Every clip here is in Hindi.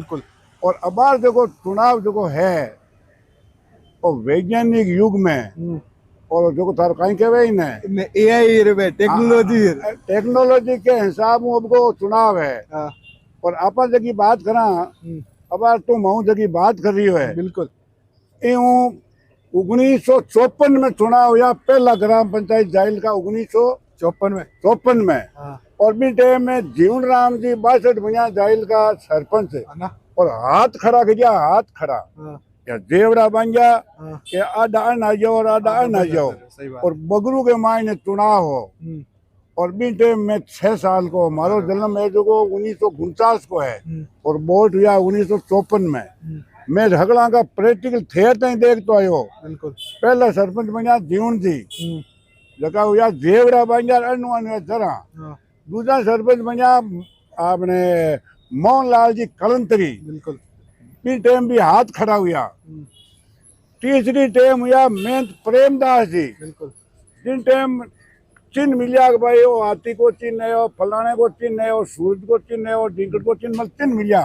बिल्कुल। और अबार देखो चुनाव जो है और वैज्ञानिक युग में और जो तार कहीं कहे न एआई रे टेक्नोलॉजी टेक्नोलॉजी के हिसाब में अब चुनाव है। और आप जगी बात करा अबार तुम हूँ जगी बात कर रही है बिल्कुल। 1954 में चुनाव हुआ पहला ग्राम पंचायत जाइल का 1954 में और भी टाइम में जीवन राम जी 62 भैया जाइल का सरपंच और हाथ खड़ा किया हाथ खड़ा या देवड़ा बन गया कि आधा आ जाओ और आधा आ जाओ और बगरू के मायने चुनाव हो और भी टाइम में 6 साल को हमारो जन्म है जो 1949 को है और वोट हुआ 1954 में मैं झगड़ा का प्रैक्टिकल थे तई देख तो आयो। बिल्कुल। पहला सरपंच बनिया जीवन जी जगह हुआ देवड़ा बन गया अनु जरा दूसरा सरपंच बनिया आपने मोहनलाल जी कलंतरी बिल्कुल। भी टाइम भी हाथ खड़ा हुआ। तीसरी टाइम हुआ मैं प्रेमदास जी बिल्कुल। जिन टाइम चिन्ह मिलिया कि भाई वो हाथी को चिन्ह है और फलाने को चिन्ह है और सूरज को चिन्ह है और डिंकट को चिन्ह मतलब चिन्ह मिलिया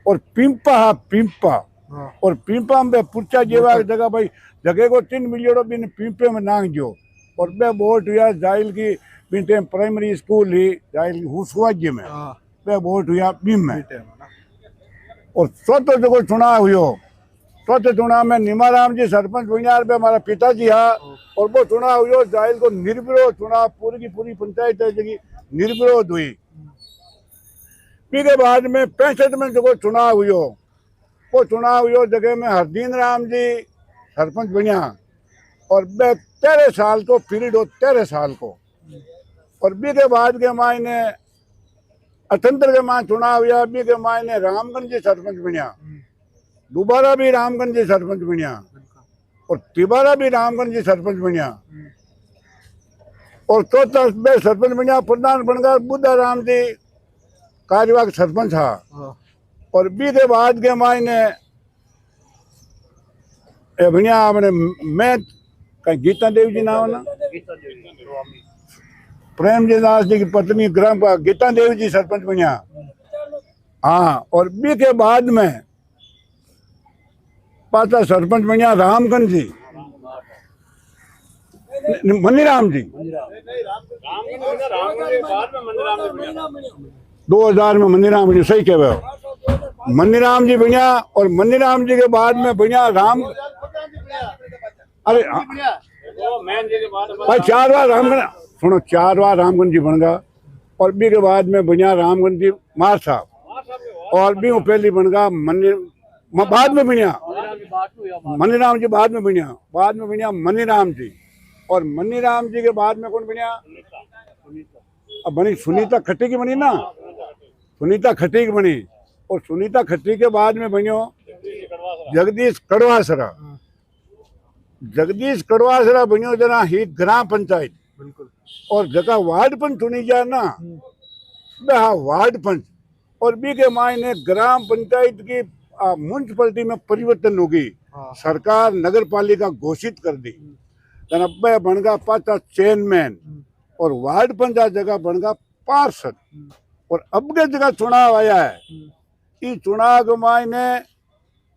और पिंपा पिंपा और पिंपा में पुच्छा जेवा जगह भाई जगह को चिन्ह मिलियो बिन पिंपे में नांग जो और बे वोट हुआ जाइल की बिन टाइम प्राइमरी स्कूल ही जाइल हुसवाजी में बे वोट हुआ बीम में और चौथो जो चुनाव हुआ चौथे चुनाव में निमाराम जी सरपंच बुनियार पे हमारा पिताजी है और वो चुनाव हुआ जाहिल को निर्विरोध चुनाव पूरी की पूरी पंचायत जगह निर्विरोध हुई। के बाद में 65 में जो चुनाव हुआ वो चुनाव हुआ जगह में हरदीन राम जी सरपंच बनिया और 13 साल को पीरियड हो 13 साल को और बी के बाद के मायने अठंतर के मायने चुनाव हुआ बी के मायने रामगंज जी सरपंच बनिया दोबारा भी रामगंज जी सरपंच बनिया और तिबारा भी रामगंज जी सरपंच बनिया और चौथा में सरपंच बनिया प्रधान बनकर बुद्धा राम जी कार्यवाहक सरपंच था और बी के बाद के मायने बनिया अपने मैं कहीं गीता देवी जी नाम ना प्रेम जी दास जी की पत्नी ग्राम गीता देवी जी सरपंच बनिया। हाँ और बी के बाद में पाता सरपंच बनिया रामगंज जी मनीराम जी 2000 में मनीराम जी सही कह रहे हो मनीराम जी बनिया और मनीराम जी के बाद में बनिया राम अरे भाई 4 बार रामगंज सुनो 4 बार रामगंज जी बन गया और बी के बाद में बनिया रामगंज जी मार साहब और बी पहली बन गया बाद में बनिया मनीराम जी बाद में बनिया मनीराम जी और मनीराम जी के बाद में कौन बनिया अब बनी सुनीता खट्टी की बनी ना सुनीता खट्टी की बनी और सुनीता खट्टी के बाद में बनियो जगदीश कड़वासरा बनियो जना ही ग्राम पंचायत बिल्कुल और जगह वार्ड पंच चुनी जाए ना हाँ वार्ड पंच और बी के मायने ग्राम पंचायत की म्यूनसिपलिटी में परिवर्तन होगी सरकार नगर पालिका घोषित कर दी तनब्बे बन गया पाचा चेयरमैन और वार्ड पंचायत जगह बन गया पार्षद और अब के जगह चुनाव आया है इस चुनाव के मायने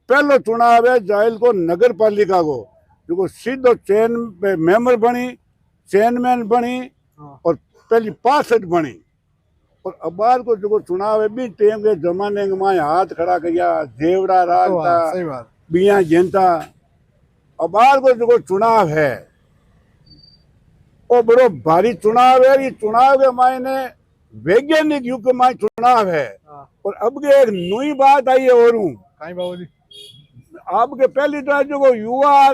पहला चुनाव है जाहिल को नगर पालिका को जो सीधो मेंबर बनी चेयरमैन बनी और पहली पार्षद बनी और अबार को जो चुनाव है भी टाइम के जमाने के माए हाथ खड़ा किया देवड़ा राजता बिया जनता अबार को जो चुनाव है वो बड़ो भारी चुनाव है। ये चुनाव के मायने वैज्ञानिक युग के मायने चुनाव है और अब के एक नई बात आई है और आपके पहली तो जो युवा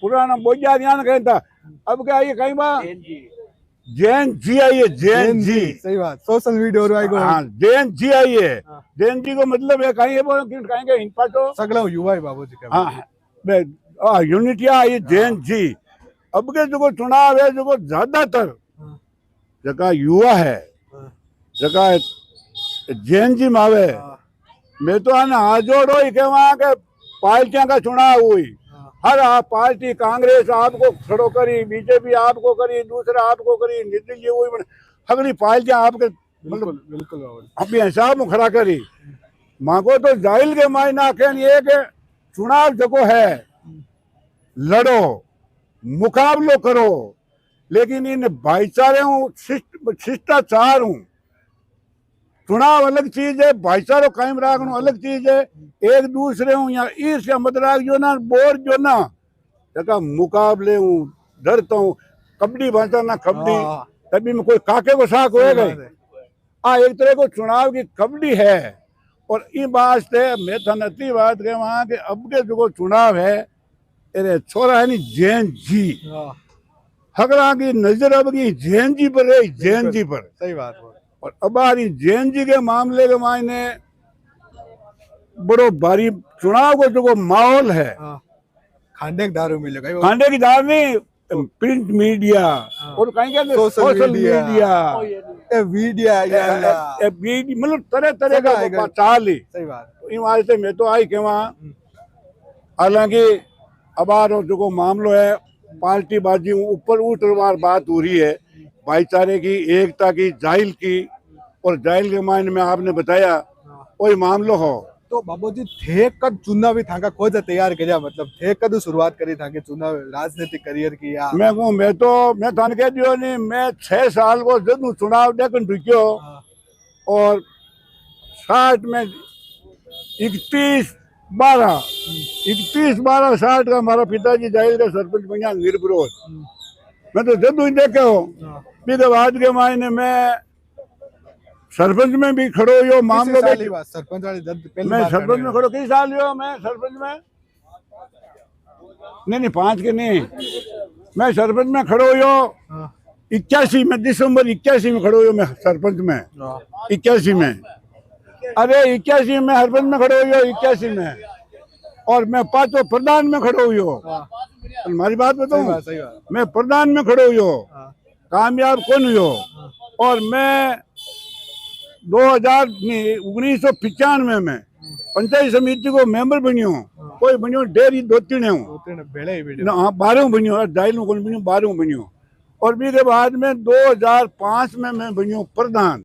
पुराना बोझा ध्यान कहता अब क्या आइए कहीं बात जैन जी आइए जैन जी सही बात सोशल वीडियो हाँ जैन जी आइए जैन जी को मतलब है कहीं कहीं तो सगला युवा है बाबू जी हाँ यूनिटिया आई जैन जी अब के जो चुनाव है जो ज्यादातर जगह युवा है जगह जैन जी मावे मैं तो है ना हाथ जोड़ो ही के वहां के पार्टियां का चुनाव हुई हर पार्टी कांग्रेस आपको खड़ो करी बीजेपी आपको करी दूसरा आपको करी नीतीश जी हुई अगली पार्टियां आपके मतलब बिल्कुल अपने हिसाब में खड़ा करी मांगो तो जाहिल के मायने आखे ये कि चुनाव जको है लड़ो मुकाबलो करो, लेकिन इन भाईचारे हूँ शिष्टाचार हूँ। चुनाव अलग चीज है, भाईचारो कायम रखना अलग चीज है। एक दूसरे हूँ या ईर्ष्या मत राख जो ना बोर जो ना जगह मुकाबले हूँ डरता हूँ। कबड्डी भाषा ना कबड्डी हाँ। तभी में कोई काके को साक होएगा। एक तरह को चुनाव की कबड्डी है। और ई बात से मैं थनती बात के वहां के अब के जो चुनाव है अरे छोरा है नी जैन जी हाँ, हकड़ा की नजर अब की जैन जी पर रही, जैन जी पर। सही बात है। और अब हमारी जैन जी के मामले के मायने बड़ो भारी चुनाव को जो माहौल है। हाँ, खाने का दारू मिलेगा ये खाने की दार नहीं, प्रिंट मीडिया और कहीं क्या सोशल मीडिया वीडियो मतलब तरह तरह का चाल ही। सही बात इन वजह से मैं तो आई के वहाँ हालांकि अब जो मामलो है पार्टी बाजी ऊपर उठवार बात हो रही है, भाईचारे की एकता की जाहिल की। और जाहिल के मायने में आपने बताया कोई मामलो हो तो बाबूजी थे कद चुनावी था खोज तैयार कर मतलब थे कद शुरुआत करी था कि चुनाव राजनीतिक करियर की या मैं थाने कह दियो नहीं। मैं 6 साल को जब चुनाव देखन रुकियो और 60 में 31/12/60 का हमारा पिताजी जाहिल का सरपंच बनिया निर्विरोध। मैं तो जब ही देखे हो फिर बाद के मायने में सरपंच में भी खड़ो यो मामलो सरपंच वाली मैं सरपंच में खड़ो किस साल यो मैं सरपंच में नहीं 5 के नहीं मैं सरपंच में खड़ो यो 81 में दिसंबर 81 में खड़ो यो मैं सरपंच में 81 में। अरे 81 में सरपंच में खड़ो यो 81 में और मैं 5 प्रधान में खड़ो हुई। तुम्हारी बात बताऊं मैं प्रधान में खड़ो हुई कामयाब कौन हुई। और मैं 1995 में पंचायत समिति को मेंबर बनियो। कोई बनियो डेरी 2-3 हूँ 12 बनियो डायल में कौन बनियो 12 बनियो। और भी के बाद में 2005 में मैं बनियो प्रधान।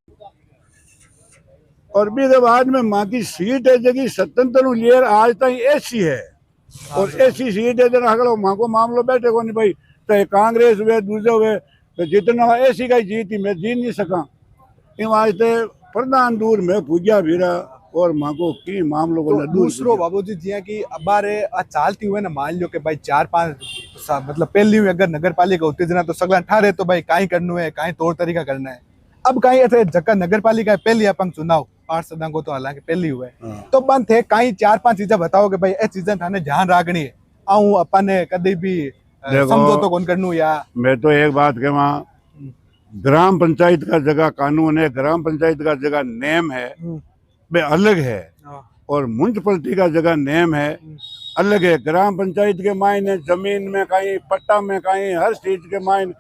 और भी के बाद में माँ की सीट है जगह स्वतंत्र लियर आज तक ऐसी है और ऐसी सीट है जरा अगर माँ को मामलो बैठे को नहीं भाई चाहे कांग्रेस हुए दूसरे हुए तो जितना ऐसी का जीती मैं जीत नहीं सका। इन वास्ते प्रधान दूर में पूजा भीरा और माँ को की मामलों को तो दूसरो बाबूजी जिया की अबारे चालती हुए ना मान लो कि भाई 4-5 मतलब पहली अगर नगर पालिका होती ना तो सगला ठारे तो भाई काई करना है काई तौर तरीका करना है। अब कहीं ऐसे जगह नगर पालिका पहली अपन चुनाव पार्षद को तो हालांकि पहली हुए तो बंद थे कहीं 4-5 चीजें बताओ कि भाई ये चीजें थाने ध्यान रखनी है आऊं अपन ने कभी भी समझो तो कौन करनू या। मैं तो एक बात के वहाँ ग्राम पंचायत का जगह कानून है, ग्राम पंचायत का जगह नेम है वे अलग है और म्युनिसिपलिटी का जगह नेम है अलग है। ग्राम पंचायत के मायने जमीन में कहीं पट्टा में कहीं हर चीज के मायने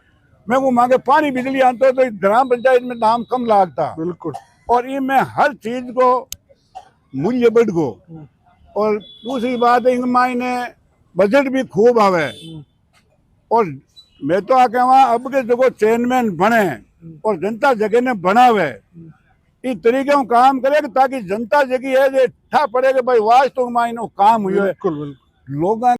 मैं वो मांगे पानी बिजली आता तो ग्राम पंचायत में दाम कम लागता बिल्कुल। और ये में हर चीज को मूल्य बढ़ गो। और दूसरी बात है मायने बजट भी खूब आवे। और मैं तो आके वहाँ अब के जो चेयरमैन बने और जनता जगह ने बनावे इस तरीके से काम करे ताकि जनता जगह है जो ठा पड़े कि भाई वास्तव मायने काम हुई है लोग